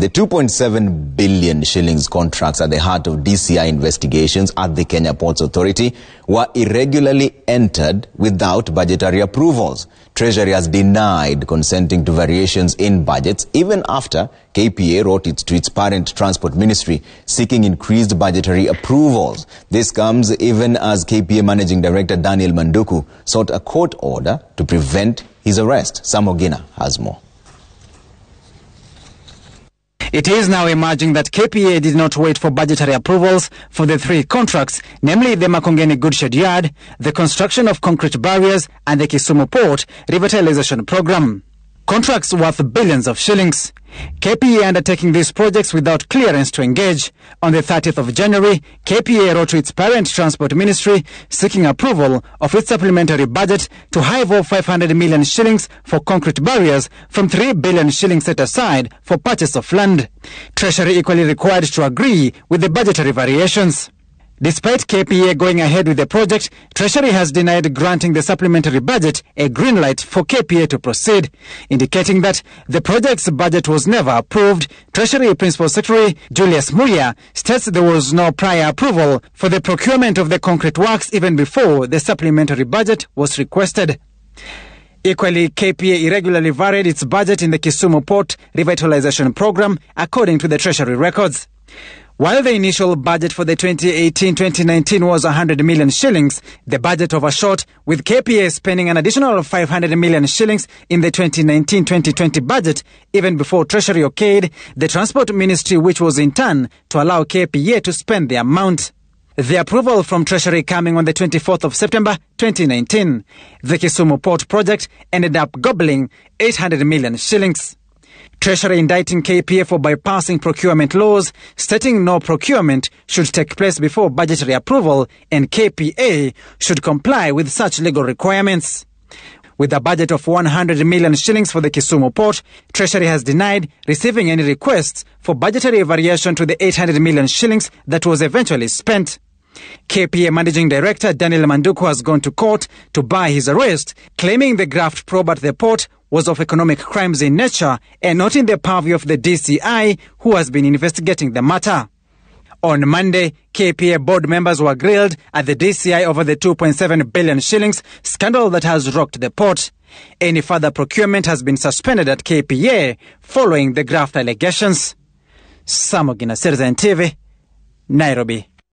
The 2.7 billion shillings contracts at the heart of DCI investigations at the Kenya Ports Authority were irregularly entered without budgetary approvals. Treasury has denied consenting to variations in budgets even after KPA wrote to its parent Transport Ministry seeking increased budgetary approvals. This comes even as KPA Managing Director Daniel Manduku sought a court order to prevent his arrest. Sam Ogina has more. It is now emerging that KPA did not wait for budgetary approvals for the three contracts, namely the Makongeni Goodshed Yard, the construction of concrete barriers, and the Kisumu Port Revitalization Program. Contracts worth billions of shillings. KPA undertaking these projects without clearance to engage. On the 30th of January, KPA wrote to its parent Transport Ministry seeking approval of its supplementary budget to hive 500 million shillings for concrete barriers from 3 billion shillings set aside for purchase of land. Treasury equally required to agree with the budgetary variations. Despite KPA going ahead with the project, Treasury has denied granting the supplementary budget a green light for KPA to proceed, indicating that the project's budget was never approved. Treasury Principal Secretary Julius Muria states there was no prior approval for the procurement of the concrete works even before the supplementary budget was requested. Equally, KPA irregularly varied its budget in the Kisumu Port Revitalization Program, according to the Treasury records. While the initial budget for the 2018-2019 was 100 million shillings, the budget overshot, with KPA spending an additional 500 million shillings in the 2019-2020 budget, even before Treasury okayed the Transport Ministry, which was in turn to allow KPA to spend the amount. The approval from Treasury coming on the 24th of September 2019. The Kisumu Port project ended up gobbling 800 million shillings. Treasury indicting KPA for bypassing procurement laws, stating no procurement should take place before budgetary approval and KPA should comply with such legal requirements. With a budget of 100 million shillings for the Kisumu Port, Treasury has denied receiving any requests for budgetary variation to the 800 million shillings that was eventually spent. KPA Managing Director Daniel Manduku has gone to court to bar his arrest, claiming the graft probe at the port was of economic crimes in nature and not in the purview of the DCI, who has been investigating the matter. On Monday, KPA board members were grilled at the DCI over the 2.7 billion shillings scandal that has rocked the port. Any further procurement has been suspended at KPA following the graft allegations. Sam Ogina, Citizen TV, Nairobi.